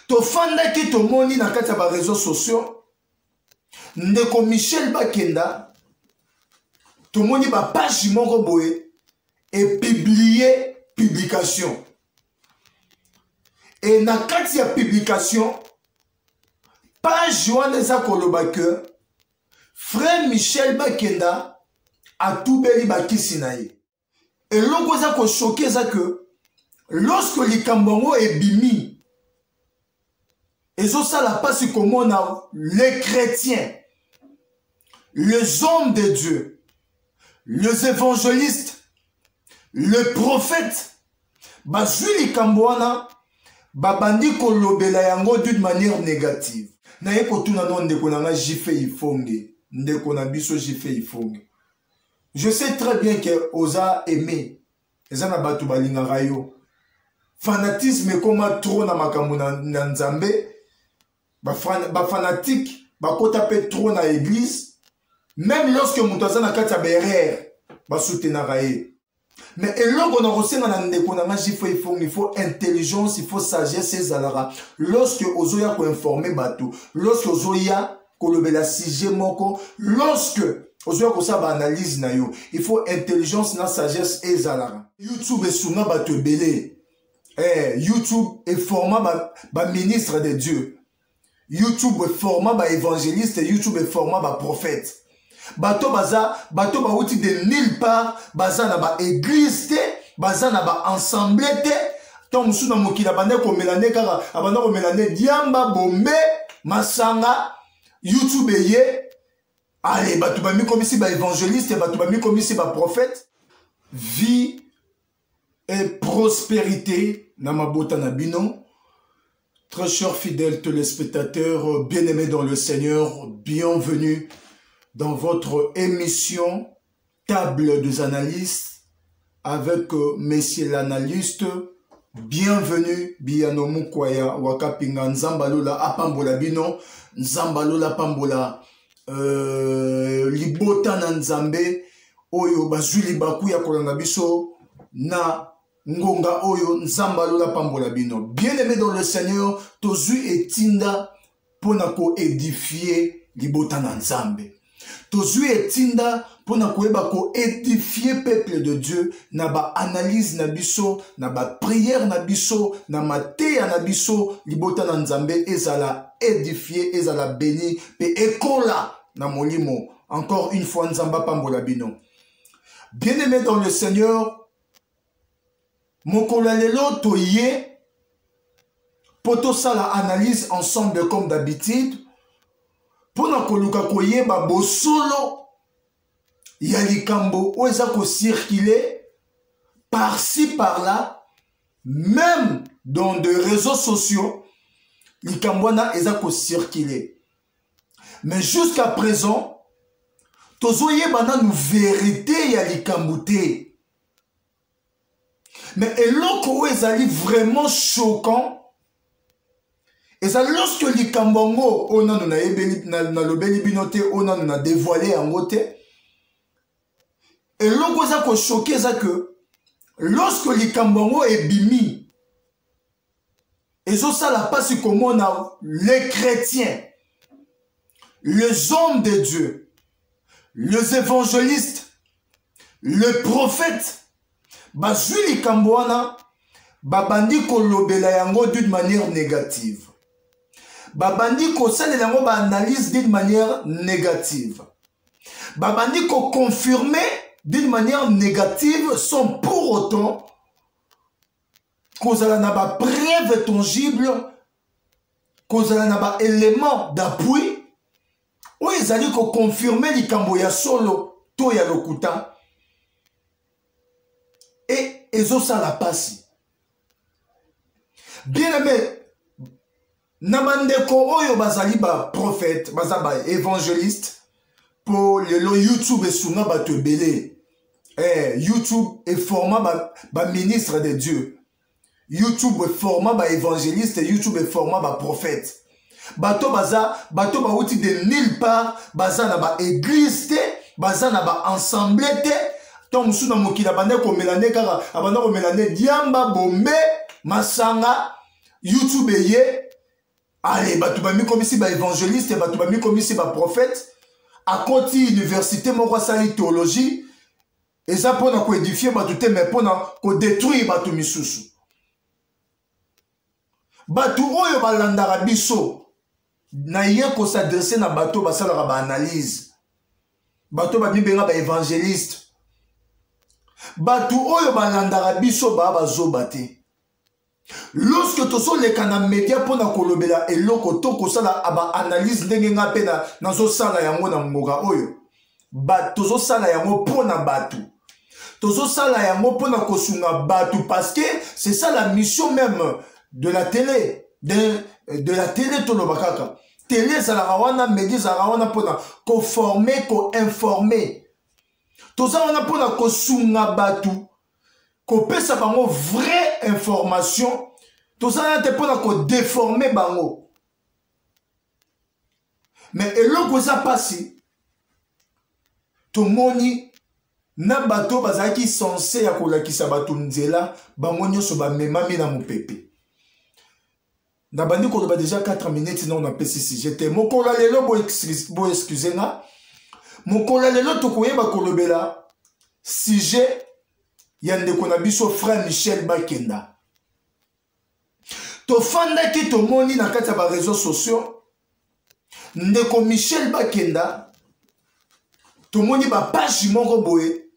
tofandaki tomoni na kati ya ba réseaux sociaux ndeko Michel Bakenda tomoni ba page moko boye et publier publication et na kati ya publication page wana eza koloba que frère Michel Bakenda atubeli bakisi na ye et loko eza ko choquer ça que lorsque likambo ebimi ezo sala pasi komona les chrétiens, les hommes de Dieu, les évangélistes, les prophètes, bazwi likambo wana babandi kolobela yango d'une manière négative. Na ye kotuna non ndeko na nga jife ifonge, ndeko na biso jife ifonge. Je sais très bien que oza aimé, eza na batu balingaka yo. Fanatisme koma trop na makambo na nzambe, ba fanatique, ba kota pe trop na église, même lorsque mutaza na kati ya berere, ba soutenaka ye. Mais eloko na rosenga na ndeko na nga jife ifonge, il faut intelligence, il faut sagesse ezalaka. Lorsque ozoya ko informer batu, lorsque ozoya kolobela sujet moko, lorsque ozoya ko sa ba analyse na yo, il faut intelligence na sagesse ezalaka. YouTube esunga batu ebele. YouTube est format ba ministre de Dieu. YouTube est format ba évangéliste, YouTube est format ba prophète. Bato ba outil de nulle part, baza na ba église te, baza na ba ensemble te. Tom suna mokila bande ko melane kaka, abanda ko melane diamba bombe masanga YouTube ye. Allez, bato ba mi komisi ba évangéliste, bato ba mi komisi ba prophète. Vie et prospérité Namabota Nabino. Très chers fidèles téléspectateurs, bien-aimés dans le Seigneur, bienvenue dans votre émission Table des analystes avec Messieurs l'analyste. Bienvenue, Biano Mukwaya, Wakapinga, Nzambalola, Apambola Bino, Nzambalola Pambola, Libota Nanzambe, Oyo Bazuli Bakuya Kolanabiso, na ngonga oyo nzambalola pambola bino. Bien-aimé dans le Seigneur, tozu etinda pona ko édifier libota na nzambe. Tozu etinda pona ko eba ko édifier peuple de Dieu na ba analyse na biso, na ba prière na biso, na mateya na biso, libota na nzambe ezala édifier, ezala béni pe ekola na molimo. Encore une fois nzamba pambola bino. Bien-aimé dans le Seigneur, Mokolo lelo toye poto sala analyse ensemble comme d'habitude pour na koluka koyeba bosolo ya likambo oza ko circuler par-ci par-là, même dans des réseaux sociaux likambo na eza ko circuler. Mais jusqu'à présent tozoyeba na nou vérité ya likambo te. Mais eloko ezali vraiment choquant. Et ça lorsque les kambongo on a na lobeli binote on a dévoilé en gote. Eloko za ko choquer ça que lorsque les kambongo ebimi ezo sala pasi komona les chrétiens, les hommes de Dieu, les évangélistes, les prophètes bazwi likambo wana babandi kolobela yango d'une manière négative. Babandi kosalela yango ba analyse d'une manière négative. Babandi ko confirmer d'une manière négative sans pour autant kozala na ba preuve tangible, kozala na ba élément d'appui ou ezali ko confirmer likambo ya solo to ya lokuta. Et ezo ça la passe. Bien aimé, namandeko oyo bazali ba prophète, bazaba évangéliste pour le YouTube et sunga ba te belé. YouTube est format ba ministre de Dieu. YouTube est format ba évangéliste, YouTube est format ba prophète. Bato ba outil de nulle part, baza na ba église te, baza na ba ensemble te. Tom suna mokila bande ko melane kaka abanda ko melane diamba bombe masanga YouTube ye allez bato ba mi comme si ba évangéliste bato ba mi comme si ba prophète à côté université moko sali théologie et ça pour na ko édifier bato te mais pour na ko détruire bato misusu bato oyo balandaka biso na ye ko s'adresser na bato basalaka ba analyse bato ba bibenga ba évangéliste bato oyo balandaka biso bazoba te. Lorsque tu sois les canaux médias pour na kolobela eloko to kosala aba analyse ndenge nga pe na zo sala yango na ngoka oyo ba tozo sala yango pona batu tozo sala yango pona kosunga batu parce que c'est ça la mission même de la télé de la télé to lobakaka télé ça la wana médias ça la wana pona ko former ko informer toza wana pona kosunga batu ko pesa bango vraie information, tout ça n'a pas qu'on déformer bango. Mais eloko que ça passe, tout moni na bato bazaki censé ya kolakisa bato nzela bango nyoso ba memami na mopepe. Na bandi ko ba déjà 4 minutes non na PCC. J'étais mokola lelo bo excusez nga. Mokola lelo to koyeba kolobela sujet yande kona biso frère Michel Bakenda. To fanda ki to moni na kati ba réseaux sociaux. Ndeko Michel Bakenda. To moni ba page moko boye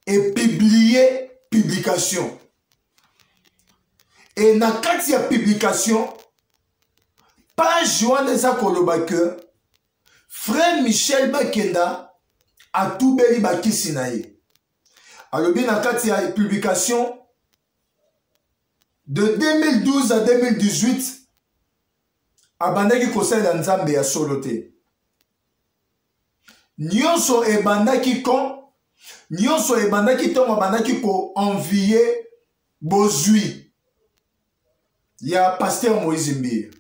et publier publication. Et na kati ya publication page wana za koloba que frère Michel Bakenda a tout beli bakisi na ye. Alors bien, il y a une publication de 2012 à 2018 à Bandaki Conseil d'Anzambe à Soloté. Nyonso e Bandaki kon, Nyonso e Bandaki ton, Bandaki ko envier Bozui. Il y a pasteur Moïse Mbir.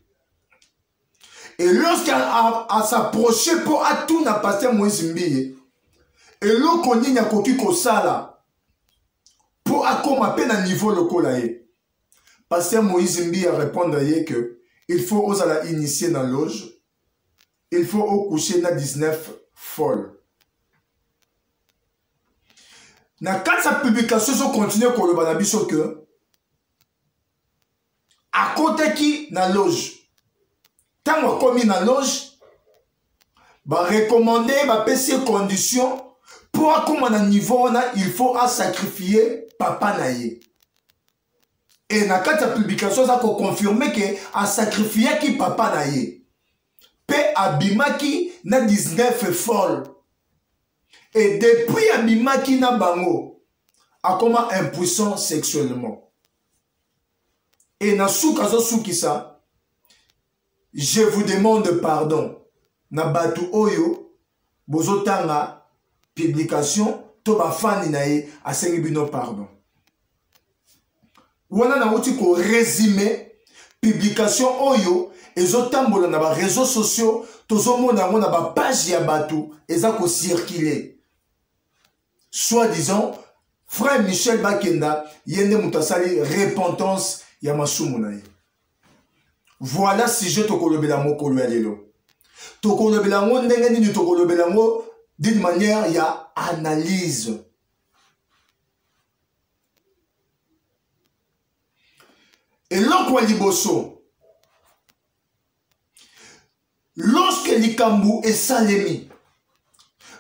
Et lorsqu'il a s'approché pour à tout na pasteur Moïse Mbir, et l'eau qu'on y a koki ko sala. Pour accompagner à niveau local, pasteur Moïse Mbi a répondu que il faut aux la initier dans loge, il faut au coucher dans 19 folles. Dans quand sa publication sont continué pour le banabiso que à côté qui dans loge, tant qu'on commis dans loge, va recommander va passer conditions pour accompagner à niveau il faut à sacrifier papa naye. Et na kati ya publication ça ko confirmer que a sacrifié qui papa naye. Pe abimaki na 19 folle. Et depuis abimaki na bango a comment impuissant sexuellement. Et na souka zo souki ça je vous demande pardon. Na batu oyo bozotanga publication to ba fani naye a sengi bino pardon. Wana na uti ko résumé publication oyo ezotambola na ba réseaux sociaux tozomona na ba page ya batu eza ko circuler. Soit disant frère Michel Bakenda yende mutasali repentance ya masumu naye. Voilà si je to kolobela mokolo ya lelo. To kolobela ngo ndenge nini to kolobela ngo d'une manière il y a analyse. Et l'eau liboso, lorsque Likambu est salemi,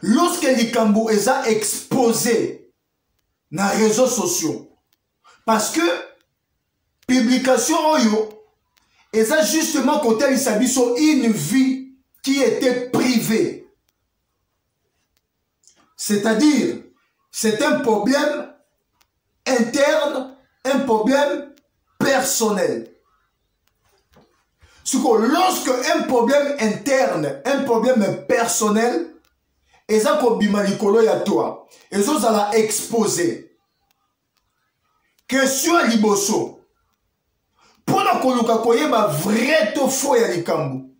lorsque Likambu est exposé dans les réseaux sociaux, parce que publication oyo, et ça justement quand il s'habille sur une vie qui était privée. C'est-à-dire, c'est un problème interne, un problème personnel. Lorsque un problème interne, un problème personnel, et ça comme bimalikolo ya toi, et ça ça l'a exposé. Question à liboso. Pour la koluka koyeba vrai to faux ya likambu,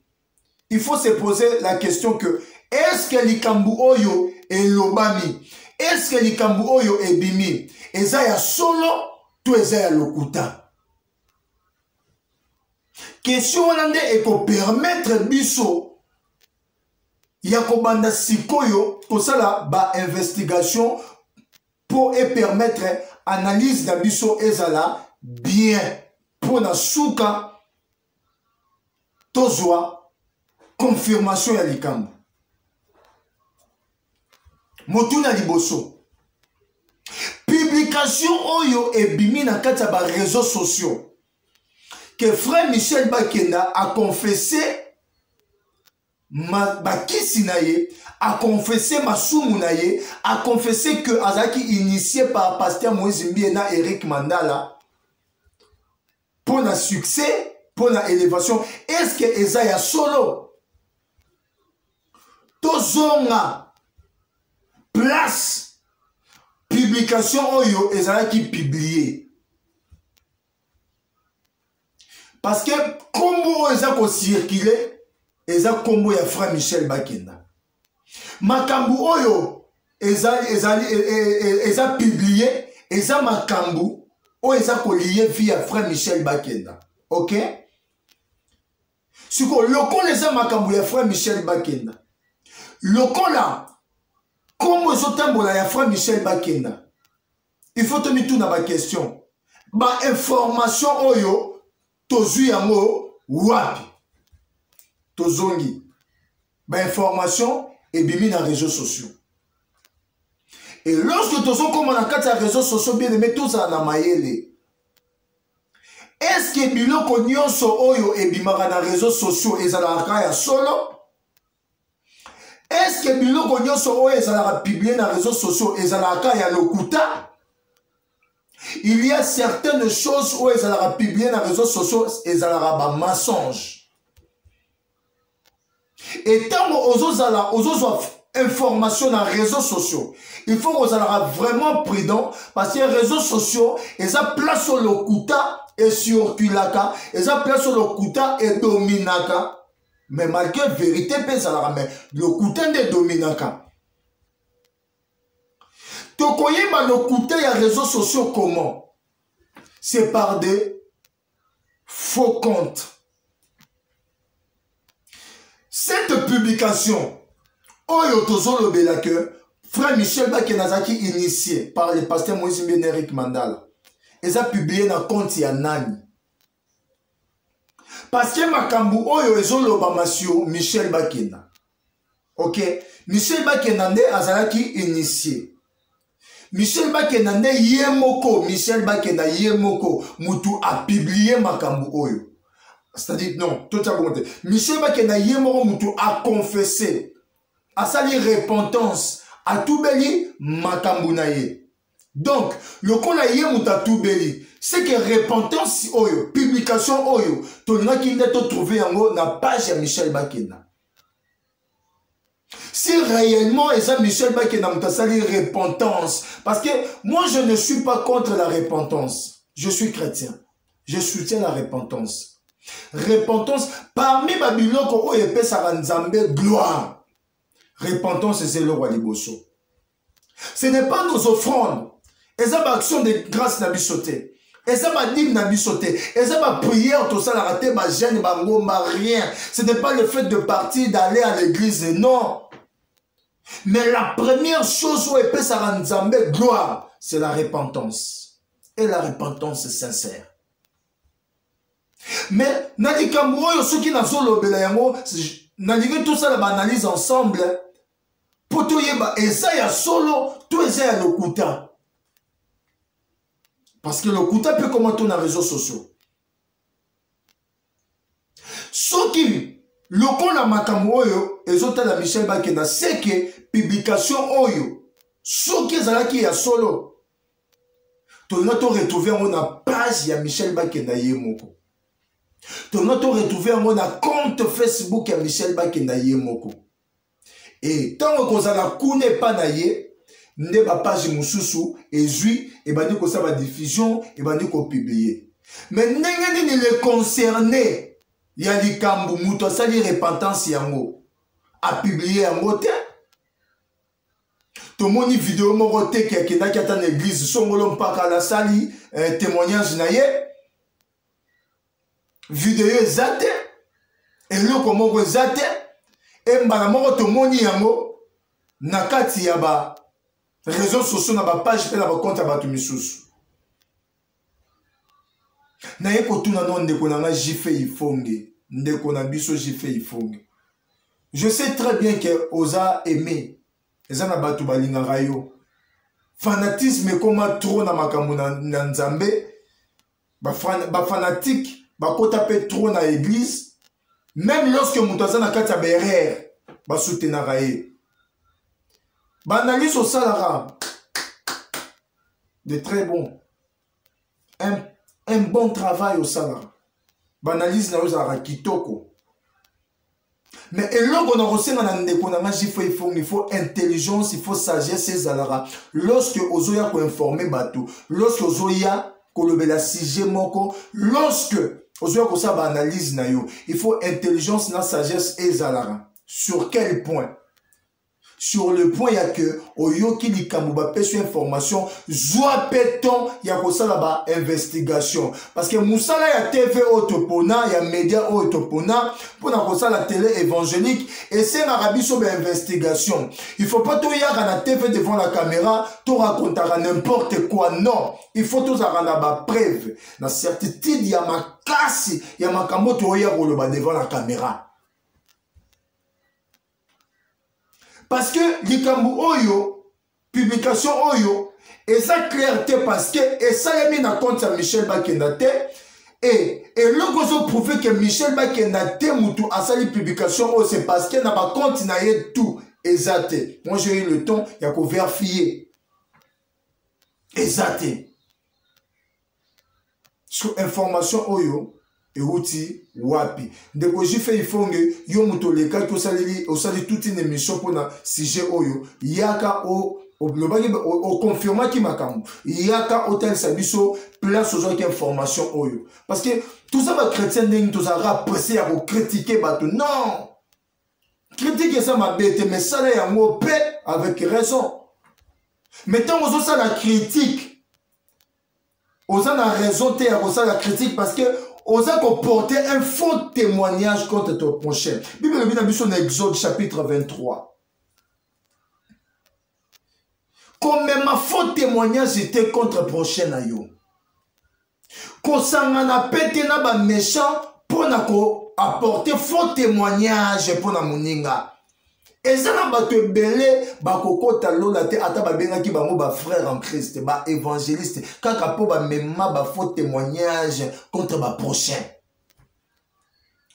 il faut se poser la question que est-ce que likambu oyo est lobami? Est-ce que likambu oyo est bimi? Eza ya solo to eza ya lokuta? question wana nde ekopermettre biso ya kobanda sikoyo kosala ba investigation pour permettre analyse na biso ezala bien pour na suka tozwa confirmation ya likambo motuna liboso publication oyo ebimi na kati ya ba réseaux sociaux que frère Michel Bakenda a confessé bakisi na ye, a confessé masumu na ye, a confessé que azaki initié par pasteur Moïse Mbiena Eric Mandala pour le succès, pour l'élévation. Est-ce que Esaïa solo tozonga place publication oyo ezalaki publié? Parce que combo eza ko circuler eza combo ya frère Michel Bakenda. Makambu oyo eza publié eza makambu oyo eza ko lié via frère Michel Bakenda. OK? Siko lokola eza makambu ya frère Michel Bakenda. Lokola combo ezotambola ya frère Michel Bakenda. Il faut tenir tout na ba question. Ba information oyo tozui yango wapi tozongi ba information ebimi na réseaux sociaux. Et lorsque tozo koma na kati ya réseaux sociaux bien aimé tozala na mayele, est-ce que biloko nyonso oyo ebimaka na réseaux sociaux ezalaka ya solo? Est-ce que biloko nyonso oyo ezalaka publié na réseaux sociaux ezalaka ya lokuta? Il y a certaines choses où ils ont publié dans les réseaux sociaux, ils ont mensonge. Et tant que vous avez information dans les réseaux sociaux, il faut que vous soyez vraiment prudent parce que les réseaux sociaux, ils ont place sur le kuta et sur kulaka, ils ont place sur le kuta et dominaka. Mais malgré la vérité, le kuta de dominaka. Tokoyeba le côté ya réseaux sociaux comment? C'est par des faux comptes. Cette publication, Oyo Tozolo Belake, frère Michel Bakenazaki initié par le pasteur Moïse Mbiena Eric Mandala, ils ont publié dans le compte ya nani. Parce que makambu Oyo ezolo bamasio Michel Bakena. OK? Michel Bakena nde azalaki initié. Michel Bakenda nde yemoko, Michel Bakenda yemoko, mutu a publié makambu oyo. C'est-à-dire, non, tout ça commenté. Michel Bakenda yemoko, mutu a confessé, a sali repentance, a tout beli makambu na ye. Donc, le qu'on a yemutu a tout beli, c'est que repentance oyo, publication oyo, tout n'a qui n'est trouvé en na page ya Michel Bakenda. Si réellement, et ça, Michel Bakenda m'a sali repentance, parce que moi, je ne suis pas contre la repentance. Je suis chrétien. Je soutiens la repentance. Repentance, parmi Babylone, où il peut s'arranger gloire. Repentance, c'est le roi Liboso. Ce n'est pas nos offrandes. Et ça, ma action de grâce n'a bisoté. Et ça, ma dîme n'a bisoté. Et ça, ma prière, tout ça, la raté, ma gêne, ma ngomba, rien. Ce n'est pas le fait de partir, d'aller à l'église, non. Mais la première chose où il peut s'arranger gloire, c'est la repentance. Et la repentance est sincère. Mais, Nadikambo, ceux qui n'ont pas tout ça, l'analyse ensemble. Pour tout yeba, et ça, il y a solo, tout ça, il y a le kuta. Parce que le kuta peut commenter dans les réseaux sociaux. Ceux qui le con la makambo oyo ezota la Michel Bakenda c'est que publication oyo ceux qui zala qui ya solo to na to retrouver on na page ya Michel Bakenda yemoko to na to retrouver on na compte Facebook ya Michel Bakenda yemoko et tant que kozala kune pa na ye nde ba page mususu ezui et bandi ko sa ba diffusion et bandi ko publier mais ndenge nini les concernés Yali Kambu Mouto sali repentance yango a publié yango te. Tomoni vidéo moko te ki akenda ki ata na église songolo mpaka la sali témoignage na ye. video eza te eloko moko eza te e mbala moko tomoni yango na kati ya ba réseaux sociaux na ba page pe na ba compte ya bato misusu na ye kotuna no ndeko na nga Jife Ifonge ndeko na biso Jife Ifonge je sais très bien que oza aimé eza na bato balingaka yo fanatisme ekoma trop na makambo na nzambe bafanatique bakota pe trop na église même lorsque moto aza na kati ya berere basoutenaka ye baanalyse osalaka de très bon un bon travail osalaka baanalyse na yo ezalaka kitoko mais eloko na kosenga na ndeko na nga Jife Ifonge il faut intelligence il faut sagesse ezalaka lorsque ozoya koinforme bato lorsque ozoya kolobela sujet moko lorsque ozoya kosala baanalyse na yo il faut intelligence na sagesse ezalaka sur quel point sur le point ya que oyoki likambo bapesi information zwa peton ya kosala ba investigation parce que musala ya TV otopona ya média otopona pona kosala télé évangélique et c'est na biso ba investigation il faut pas to yaka na TV devant la caméra to racontera n'importe quoi non il faut to zaka na ba preuve na certitude ya makasi ya makambo to ya koloba devant la caméra. Parce que likambu oyo, publication oyo, et ça clarté parce que, et ça y a mis dans compte à Michel Bakendate, et le gozo prouvé que Michel Bakendate moutou a sali publication oyo, c'est parce que n'a pas compte na yé tout, exacté. Moi j'ai eu le temps, il y a qu'au vérifier. Exacté. Sur information oyo, euti wapi ndeko Jife Ifonge yo muto leka to salili osali toute une émission pour na sujet oyo yaka o confirma ki makambo yaka hotel sabiso place aux autres informations oyo parce que tout ça va chrétien ndenge tout ça rappressé à critiquer bato non critiquer ça m'a bête mais ça là yango pe avec raison mais tant aux ça la critique aux a raison te à ça la critique parce que osa porter un faux témoignage contre ton prochain. Bible le Bible dans Exode chapitre 23. Comme ma faux témoignage était contre prochain na yo. Ko sangana pété na ba méchant pour na ko apporter faux témoignage pour na moninga. Et ça n'a pas te belé, ba kokota lola te ata ba benga ki bango ba frère en Christ, ba évangéliste, kaka po ba mema ba faux témoignage contre ba prochain.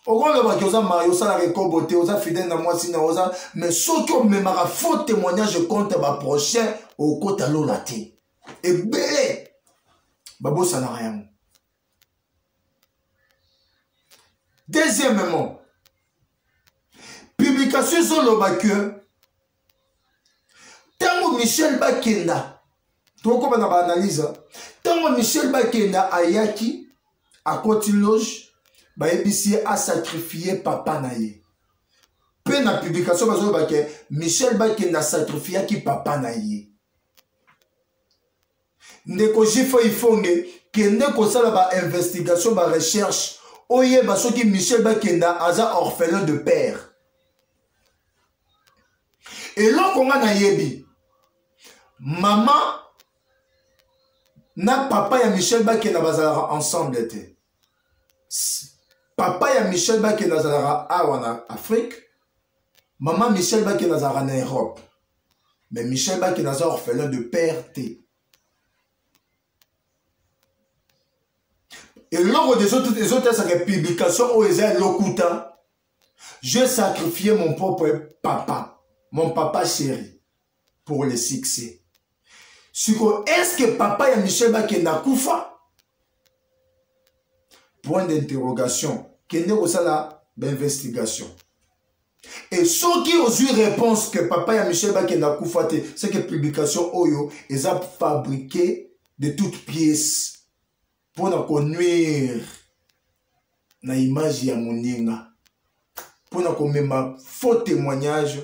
Ogonga ba kioza mario ça la rekobote, oza fidèle na moi sina oza, mais ceux qui ont même un faux témoignage contre ba prochain, au kota lola te. Et belé, babo ça n'a rien. Deuxièmement, publication sur le bac tango Michel Bakenda toko bana ba analyse tango Michel Bakenda ayaki à côté loge ba ebisi a sacrifié papa na ye pe na publication bazo ba ke Michel Bakenda sacrifié ki papa na ye ndeko Jife Ifonge kende ko sala ba investigation ba recherche oye ba soki Michel Bakenda aza orphelin de père. Et là, on a yebi, maman, na papa ya Michel Bakenda bazara ensemble te. Papa ya Michel Bakenda bazara en Afrique, maman Michel Bakenda bazara en Europe. Mais Michel Bakenda bazara orphelin de père te. Et lors des autres publications où ils ont l'okuta, je sacrifié mon propre papa. Mon papa chéri, pour le succès. Est-ce que papa ya Michel Bakenda koufa? Point d'interrogation. Kende osala d'investigation. Et ceux qui ont eu réponse que papa ya Michel Bakenda koufa, c'est que publication oyo, ils ont fabriqué de toutes pièces pour nous nuire na image ya moninga. Pour nous même faux témoignage.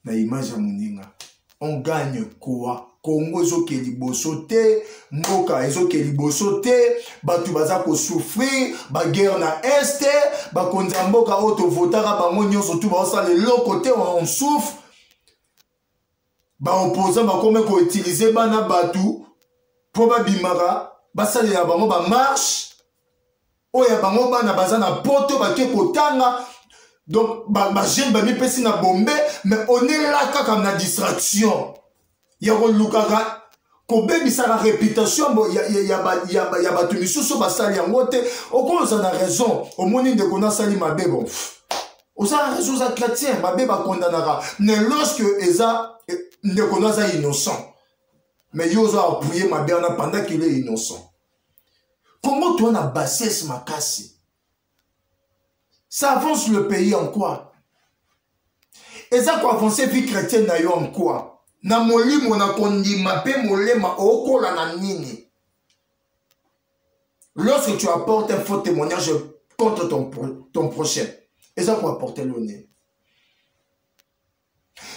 Na image ya moninga. On gagne quoi? Congo ezokeli boso te, mboka ezokeli boso te, batu baza ko souffrir, ba guerre na est, ba konza mboka oto votara bango nyonso tu ba osala le côté on souffre. Ba opposant ba kome ko utiliser bana batu po ba bimara, ba sala ya bango ba marche. Oya bango bana baza na poto ba ke kotanga. Donc ba jeune ba mi pesi na bombe, mais on est là comme na distraction. Yako lukaka ko bebisa la réputation bo ya batu misusu basali yango te okoza na raison au moni de kona sali mabe bon oza raison za chrétien mabe ba kondanaka mais lorsque eza ne kona za innocent mais yo za appuyer mabe na pendant qu'il est innocent. Comment toi na bassesse makasi ça avance le pays en quoi? Eza ko avancer vie chrétienne na yo en quoi? Na molimo na kondima pe molema okola na nini. Lorsque tu apportes un faux témoignage contre ton prochain, et ça pour apporter l'honneur.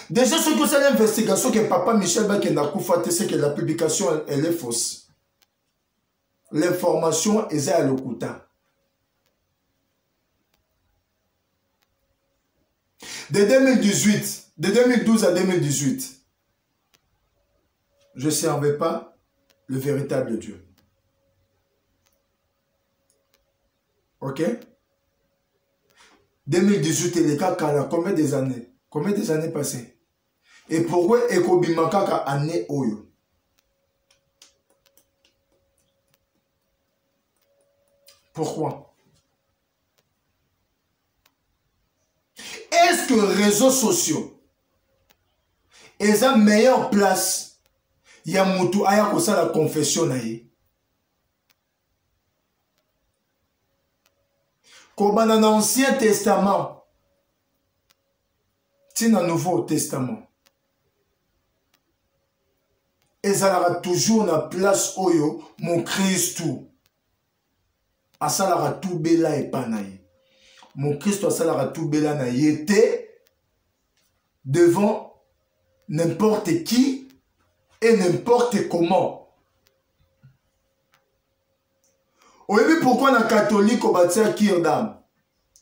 Déjà, ce que c'est l'investigation que papa Michel Bakenda Koufate, c'est que la publication elle est fausse. L'information est à l'okuta. De 2018, de 2012 à 2018, je ne servais pas le véritable Dieu. Ok? 2018, il est à combien des années? Combien des années passées? Et pourquoi Ekobimaka année Oyo? Pourquoi? Est-ce que les réseaux sociaux est la meilleure place? Il y a mutu aya kosa la confession na ye. Comme dans l'Ancien Testament, c'est dans le Nouveau Testament. Et ça aura toujours la place oyo mon Christ. A ça aura tout bela et panaye. Mon Christ a ça aura tout bela na yete devant n'importe qui. Et n'importe comment. Oyebi pourquoi na catholique au bâtir kirdam.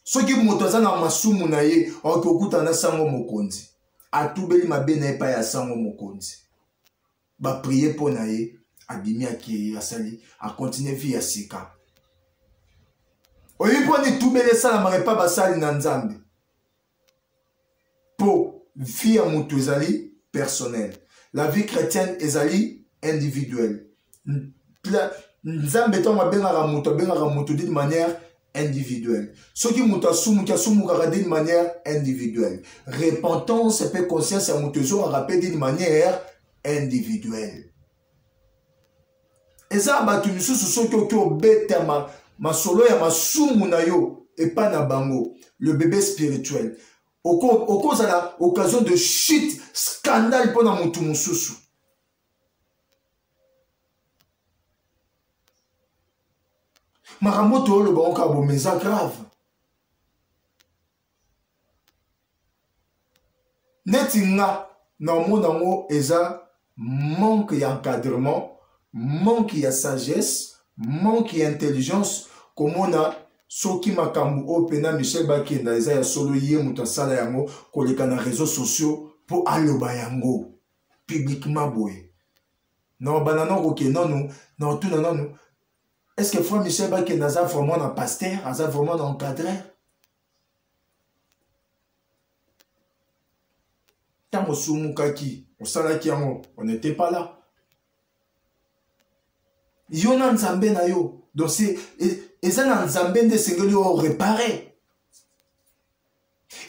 Ceux qui motoza na masumu na ye, okukuta na sango mokonzi. Atubeli mabe na pa ya sango mokonzi. Ba prier pour na ye, abimi aki asali, a continuer vie ya sika. Oyebi pour ni tubele sala mare pa basali na nzambe. Po vie ya mutu ezali personnel. La vie chrétienne est individuelle. Nzambe to mabenga muto d'une manière individuelle. Ceux qui muto asumu d'une manière individuelle. Repentance et conscience à muto rappelé d'une manière individuelle. Et ça batu misusu soki obeta ma solo ya masumu na yo et pas na bango le bébé spirituel. Au cause de l'occasion de chute, scandale pour mon tout mususu. Maramoto le bon cabo mais ça grave. Netinga nango eza manque d'encadrement, manque de sagesse, manque d'intelligence comme on a soki makambu opena Michel Bakenda eza ya solo ye muta sala yango koleka na réseaux sociaux pour aloba yango publiquement boye. Non banana ok non non tout non. Est-ce que frère Michel Bakenda a vraiment un pasteur, a vraiment un encadré? Tamo sumukaki, on salaki yango, on n'était pas là. Yona nzambe na yo, donc c'est et ça dans Zambé de singeli au réparé.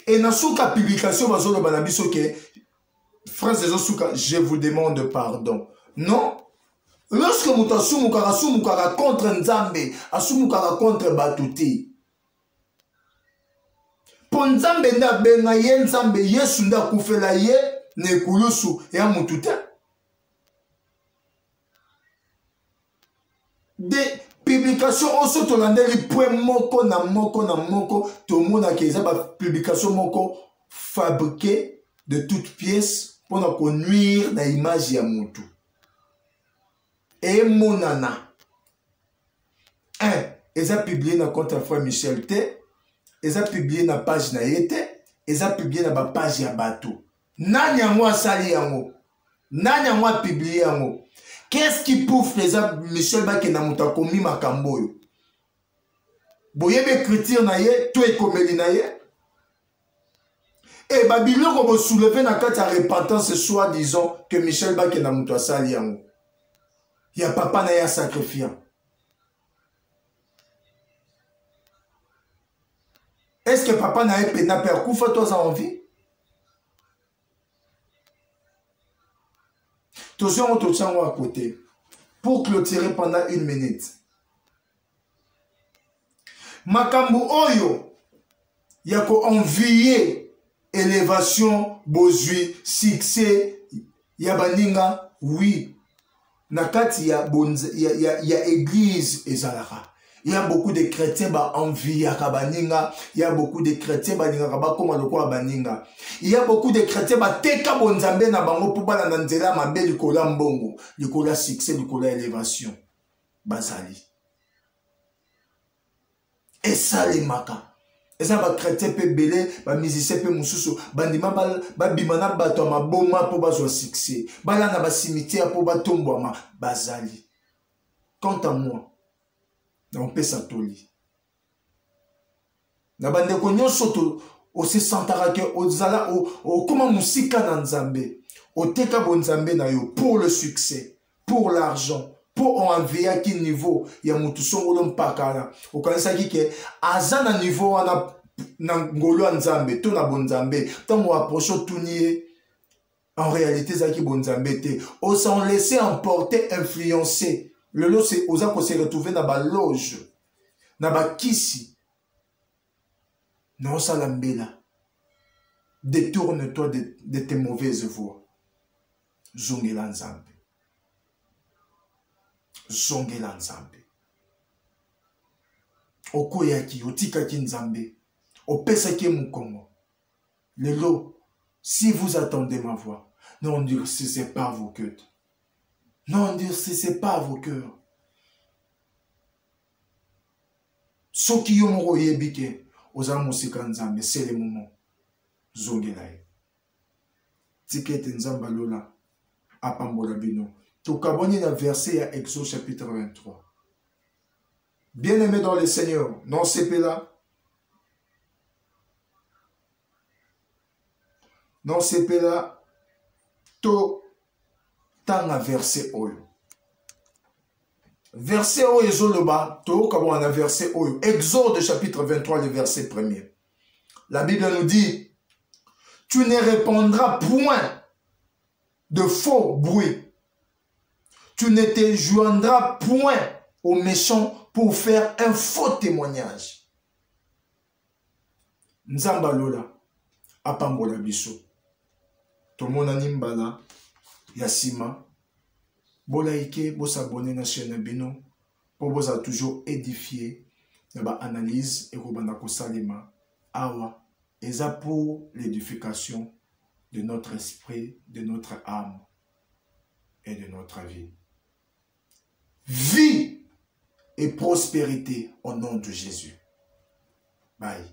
Et dans souka publication bazo le banabiso que frères des souka je vous demande pardon. Non. Lorsque mukara contre Nzambe, asumukara contre Batuti. Pour Nzambe na benga ye Nzambe Yesu nda kufela ye ne kulusu ya mututa. Des publications aussi tolandeli point moko na moko tout le monde a qui ba publication moko fabriquée de toutes pièces pour nuire na image ya mutu. et monana. Ils ont publié dans le compte à frère Michel T. Ils ont publié dans la page Naïte. Ils ont publié dans la page Yabato. Nani a moi sali yango. Nani a moi publié yango. Qu'est-ce qui prouve que Michel Bakena muta komi makamboyo? Boyebe écriture naye, tout est comme naye. Et Babylone comme soulever na kata repentance soit disons que Michel Bakena muta sali yango. Il y a papa naye sacrifiant. Est-ce que papa n'a pas peur Koufa toi en envie? Toujours on te tient à côté. Pour clôturer pendant 1 minute. Makambu oyo. Yako envier élévation, bozui, succès, yabaninga, oui. Nakati ya église ezalara. Il y a beaucoup de chrétiens qui envie à Kabaninga. Il y a beaucoup de chrétiens qui baninga. Il y a beaucoup de chrétiens qui teka bonzambe na bango pour bala nanzela mabe likola mbongo, likola succès, likola élévation. Bazali. Et ça les maka. Et ça va chrétien pe belé, ba musicien pe mususu, bandima ba bimana bato ma boma pour bazo succès. Bala na ba cimetière pour ba tomboma bazali. Quant à moi, on peut s'attoler. Na bande konyo soto o se sentara ke o zala o comment musika na nzambe o teka bonzambe na yo pour le succès, pour l'argent, pour envier à quel niveau ya mutu songolo mpakala o kanisa ki ke azana niveau wana na ngolo nzambe to na bonzambe tango approche tunie en réalité zaki bonzambe te o s'en laisser emporter, influencer. Le lot, c'est aux gens qu'on s'est retrouvé dans la loge, dans la kisi. Non, ça l'ambela. Détourne-toi de tes mauvaises voies. Zongela nzambe. Zongela nzambe. Okoyaki, otikaki nzambe. Opesaki mukongo. Le lot, si vous attendez ma voix, non, c'est pas vos cœurs. Non, c'est pas vos cœurs. Ce qui ont royébike, aux amusika nzambe, c'est le moment. Zongelaï. Tiket nzamba lola, apambola bino. Tokaboni na verset à Exode chapitre 23. Bien-aimé dans le Seigneur, non c'est là. Non c'est là. To tanga verset oyo. Verset oyo ezoloba, to kabo na verset oyo. Exode chapitre 23 le verset 1er. La Bible nous dit, tu ne répandras point de faux bruits. Tu ne te joindras point aux méchants pour faire un faux témoignage. Nzamba lola apambola biso. Tomona nimbala Yassima, Bolaïke, Bos abonné na chaîne Bino, pour vous toujours édifié, na analyse et Robandako Salima, Awa, et ça pour l'édification de notre esprit, de notre âme et de notre vie. Vie et prospérité au nom de Jésus. Bye.